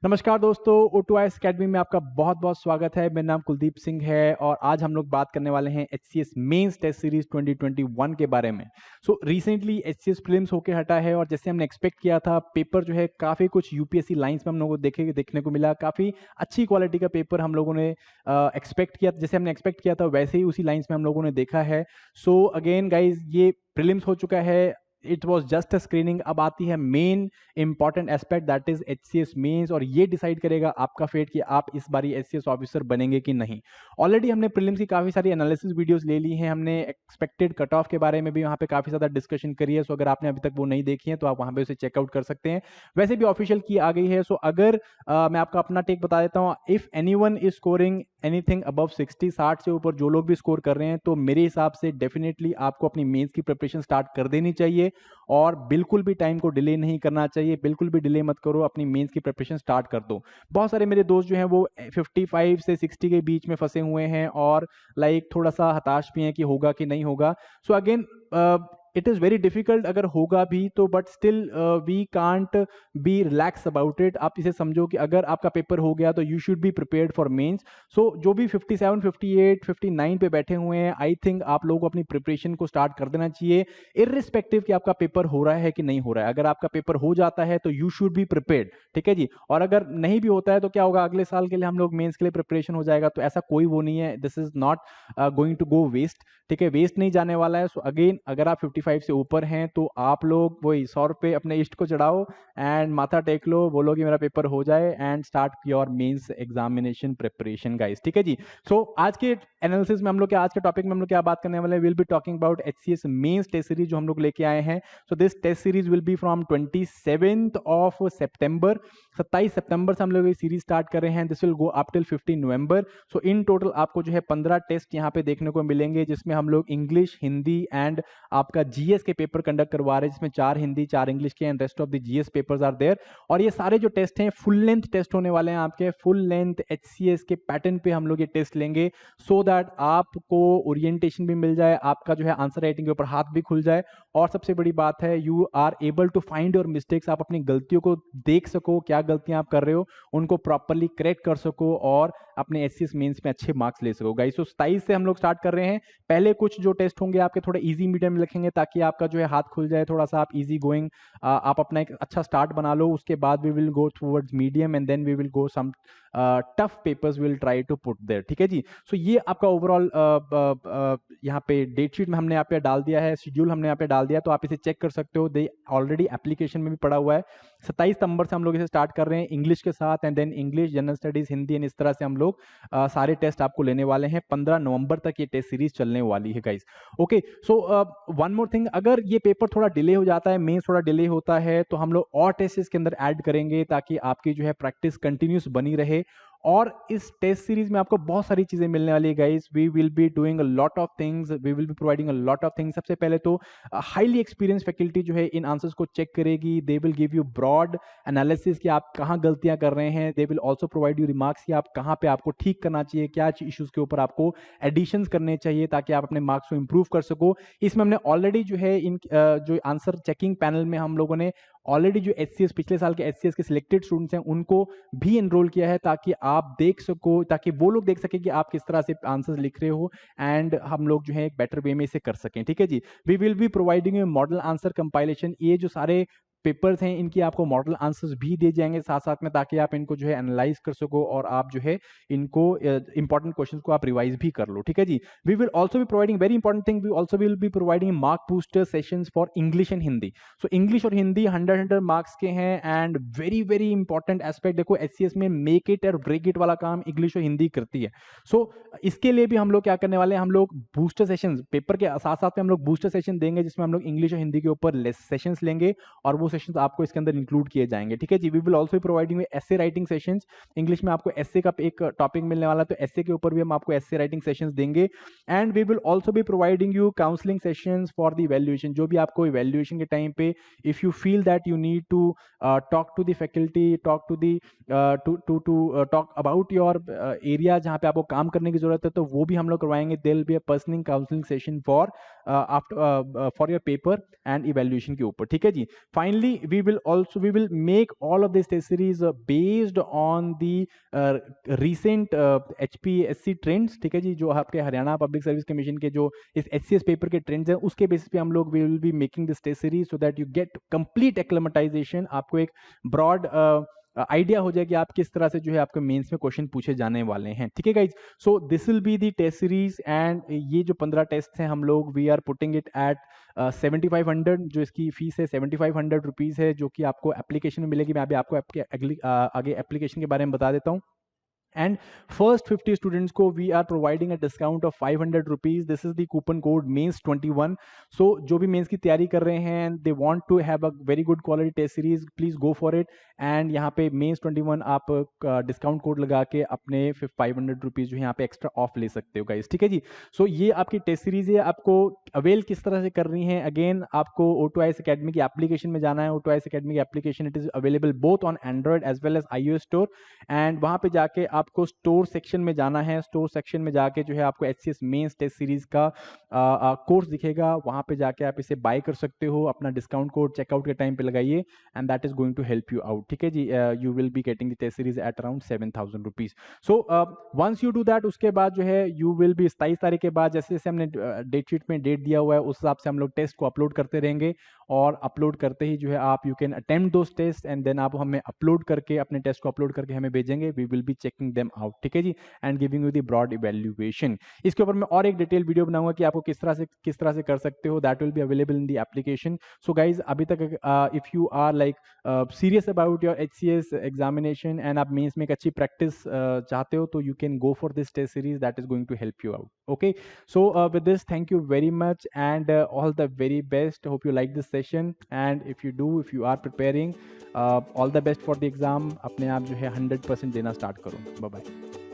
नमस्कार दोस्तों, O2IS academy में आपका बहुत बहुत स्वागत है। मेरा नाम कुलदीप सिंह है और आज हम लोग बात करने वाले हैं HCS मेंस टेस्ट सीरीज 2021 के बारे में। रिसेंटली HCS प्रीलिम्स होके हटा है और जैसे हमने एक्सपेक्ट किया था, पेपर जो है काफ़ी कुछ यूपीएससी लाइंस में हम लोगों को देखने को मिला। काफ़ी अच्छी क्वालिटी का पेपर हम लोगों ने एक्सपेक्ट किया, जैसे हमने एक्सपेक्ट किया था वैसे ही उसी लाइंस में हम लोगों ने देखा है। सो अगेन गाइज, ये प्रीलिम्स हो चुका है। It was just a screening. अब आती है main important aspect, that is HCS mains, और ये डिसाइड करेगा आपका फेट कि आप इस बारी HCS ऑफिसर बनेंगे कि नहीं। ऑलरेडी हमने प्रीलिम्स की काफ़ी सारी एनालिसिस वीडियोस ले ली हैं। हमने एक्सपेक्टेड कट ऑफ के बारे में भी वहाँ पे काफ़ी ज़्यादा डिस्कशन करी है। सो अगर आपने अभी तक वो नहीं देखी है तो आप वहाँ पे उसे चेकआउट कर सकते हैं। वैसे भी ऑफिशियल की आ गई है। सो अगर मैं आपका अपना टेक बता देता हूँ, if anyone is scoring anything above 60 से ऊपर जो लोग भी स्कोर कर रहे हैं, तो मेरे हिसाब से डेफिनेटली आपको अपनी मेंस की प्रिपरेशन स्टार्ट कर देनी चाहिए और बिल्कुल भी टाइम को डिले नहीं करना चाहिए। बिल्कुल भी डिले मत करो, अपनी मेंस की प्रिपरेशन स्टार्ट कर दो। बहुत सारे मेरे दोस्त जो हैं वो 55 से 60 के बीच में फंसे हुए हैं और लाइक थोड़ा सा हताश भी हैं कि होगा कि नहीं होगा। So again it is very difficult अगर होगा भी तो, but still we can't be relax about it. आप इसे समझो कि अगर आपका पेपर हो गया तो you should be prepared for mains. So जो भी 57, 58, 59 पे बैठे हुए हैं, आई थिंक आप लोगों को अपनी प्रिपरेशन को स्टार्ट कर देना चाहिए, इररिस्पेक्टिव कि आपका पेपर हो रहा है कि नहीं हो रहा है। अगर आपका पेपर हो जाता है तो यू शुड बी प्रिपेयर्ड, ठीक है जी। और अगर नहीं भी होता है तो क्या होगा, अगले साल के लिए हम लोग मेंस के लिए प्रिपरेशन हो जाएगा। तो ऐसा कोई वो नहीं है, this is not going to go waste, ठीक है, वेस्ट नहीं जाने वाला है। सो अगेन, अगर आप 55 से ऊपर हैं तो आप लोग वही 100 रुपये अपने इष्ट को चढ़ाओ एंड माथा टेक लो, बोलो कि मेरा पेपर हो जाए and start your mains examination preparation guys, ठीक है जी। सो आज के एनालिसिस में हम लोग आज के टॉपिक में हम लोग क्या बात करने वाले हैं, will be talking about HCS mains test series जो हम लोग लेके आए हैं। So this test series will be from 27th of September. 27 सितंबर से हम लोग ये सीरीज स्टार्ट कर रहे हैं। This will go up till 15 November. So in total आपको जो है 15 टेस्ट यहाँ पे देखने को मिलेंगे, जिसमें हम लोग इंग्लिश, हिंदी एंड आपका GS के पेपर कंडक्ट करवा रहे हैं, जिसमें 4 हिंदी 4 इंग्लिश के and rest of the GS papers are there. और ये सारे जो टेस्ट हैं फुल लेंथ टेस्ट होने वाले हैं, आपके फुल लेंथ HCS के पैटर्न पे हम लोग ये टेस्ट लेंगे, सो दैट आपको ओरिएंटेशन भी मिल जाए, आपका जो है आंसर राइटिंग के ऊपर हाथ भी खुल जाए, और सबसे बड़ी बात है you are able to find your mistakes. आप अपनी गलतियों को देख सको, क्या गलतियां आप कर रहे हो उनको प्रॉपरली करेक्ट कर सको और अपने HCS मेंस में अच्छे मार्क्स ले सको गाइस। तो 27 से हम लोग स्टार्ट कर रहे हैं। पहले कुछ जो टेस्ट होंगे आपके थोड़े इजी मीडियम में लिखेंगे, ताकि आपका जो है हाथ खुल जाए, थोड़ा सा आप इजी गोइंग, आप अपना एक अच्छा स्टार्ट बना लो। उसके बाद we will go towards medium and then we will go some tough papers will try to put there, ठीक है जी। सो ये आपका ओवरऑल यहाँ पे डेट शीट में हमने यहाँ पे डाल दिया है, शेड्यूल हमने यहाँ पे डाल दिया, तो आप इसे चेक कर सकते हो। दे ऑलरेडी एप्लीकेशन में भी पड़ा हुआ है। 27 सितंबर से हम लोग इसे स्टार्ट कर रहे हैं इंग्लिश के साथ, and then English, general studies, Hindi, and इस तरह से हम लोग सारे टेस्ट आपको लेने वाले हैं। 15 नवंबर तक ये टेस्ट सीरीज चलने वाली है guys. Okay, so one more thing, अगर ये पेपर थोड़ा डिले हो जाता है, मेंस थोड़ा डिले होता है, तो हम लोग और टेस्ट इसके अंदर ऐड करेंगे, ताकि आपकी जो है प्रैक्टिस कंटिन्यूस बनी रहे। और इस टेस्ट सीरीज में आपको बहुत सारी चीजें मिलने वाली है guys. We will be doing a lot of things, we will be providing a lot of things. सबसे पहले तो हाईली एक्सपीरियंस फैकल्टी जो है इन आंसर्स को चेक करेगी। They will give you broad analysis कि आप कहाँ गलतियां कर रहे हैं। They will also provide you remarks कि आप कहाँ पे आपको ठीक करना चाहिए, क्या इश्यूज के ऊपर आपको एडिशंस करने चाहिए, ताकि आप अपने मार्क्स को इंप्रूव कर सको। इसमें हमने ऑलरेडी जो है इन जो आंसर चेकिंग पैनल में हम लोगों ने ऑलरेडी जो HCS पिछले साल के HCS के सिलेक्टेड स्टूडेंट्स हैं उनको भी एनरोल किया है, ताकि आप देख सको, ताकि वो लोग देख सके कि आप किस तरह से आंसर्स लिख रहे हो, एंड हम लोग जो है एक बेटर वे में इसे कर सकें, ठीक है जी। We will be providing model answer compilation. ये जो सारे पेपर्स हैं इनकी आपको मॉडल आंसर्स भी दे जाएंगे साथ साथ में, ताकि आप इनको जो है एनालाइज कर सको और आप जो है इनको इंपॉर्टेंट क्वेश्चंस को आप रिवाइज भी कर लो, ठीक है जी। We will also be providing very important thing, we also will be providing mark booster sessions for English and Hindi. So English और हिंदी 100 मार्क्स के हैं, and very very important aspect, देखो HCS में मेक इट और ब्रेक इट वाला काम English और हिंदी करती है। सो इसके लिए भी हम लोग क्या करने वाले हैं, हम लोग बूस्टर सेशन पेपर के साथ साथ में हम लोग बूस्टर सेशन देंगे, जिसमें हम लोग इंग्लिश और हिंदी के ऊपर सेशंस लेंगे और वो सेशंस आपको इसके अंदर इंक्लूड किए जाएंगे, ठीक है जी। We will also providing essay writing sessions. English में आपको एसे का एक टॉपिक मिलने वाला है, तो एसे के ऊपर भी हम आपको एसे राइटिंग सेशंस देंगे। And we will also be providing you counselling sessions for the evaluation. जो भी आपको इवैल्यूएशन के टाइम पे if you feel that you need to talk to the faculty, talk to the talk about your area जहाँ पे आपको काम करने की जरूरत है, तो वो भी हम लोग करवाएंगे। There will be a personal counselling session for after for your paper and evaluation के ऊपर, ठीक है जी। Finally finally we will make all of these test series based on the recent HPSC trends, ठीक है जी, जो आपके हरियाणा पब्लिक सर्विस कमीशन के जो इस HCS पेपर के ट्रेंड्स हैं उसके बेसिस पे हम लोग we will be making this test series so that you get complete acclimatisation, आपको एक ब्रॉड आइडिया हो जाए कि आप किस तरह से जो है आपके मेंस में क्वेश्चन पूछे जाने वाले हैं, ठीक है guys. So this will be the test series and ये जो 15 टेस्ट हैं हम लोग we are putting it at 7500, जो इसकी फीस है 7500 रुपीज़ है, जो कि आपको एप्लीकेशन में मिलेगी। मैं अभी आपको आगे एप्लीकेशन के बारे में बता देता हूँ। And first 50 students को we are providing a discount of 500 rupees. This is the coupon code MEINS21. So जो भी मेंस की तैयारी कर रहे हैं they want to have a very good quality test series, please go for it. And यहाँ पे MEINS21 आप डिस्काउंट कोड लगा के अपने 500 रुपीज़ जो है यहाँ पे एक्स्ट्रा ऑफ ले सकते हो गाइस, ठीक है जी। सो ये आपकी टेस्ट सीरीज है, आपको अवेल किस तरह से करनी है, अगेन आपको O2IS अकेडमी की एप्लीकेशन में जाना है। O2IS अकेडमी की application it is available both on Android as well as iOS store, and वहाँ पे जाके आपको स्टोर सेक्शन में जाना है। स्टोर सेक्शन में जाके जो है आपको HCS मेंस टेस्ट सीरीज का कोर्स दिखेगा, वहाँ पे जाके आप इसे बाय कर सकते हो, अपना डिस्काउंट कोड चेकआउट के टाइम पे लगाइए and that is going to help you out, ठीक है जी। You will be getting the test series at around 7000 rupees. So once you do that, उसके बाद जो है यू विल बी 27 तारीख के बाद जैसे जैसे हमने डेट शीट में डेट दिया हुआ है उस हिसाब से हम लोग टेस्ट को अपलोड करते रहेंगे, और अपलोड करते ही जो है आप you can attempt those test and then आप हमें अपलोड करके अपने टेस्ट को अपलोड करके हमें भेजेंगे, we will be checking them out, ठीक है जी, and giving you the broad evaluation. इसके ऊपर मैं और एक डिटेल वीडियो बनाऊंगा कि आपको किस तरह से कर सकते हो, that will be available in the application. So guys अभी तक if you are like serious about your HCS examination and आप मेंस में एक अच्छी प्रैक्टिस चाहते हो तो you can go for this test series, that is going to help you out. Okay, so with this thank you very much and all the very best. Hope you like this session, and if you are preparing all the best for the exam. अपने आप जो है 100% देना start करो। Bye bye.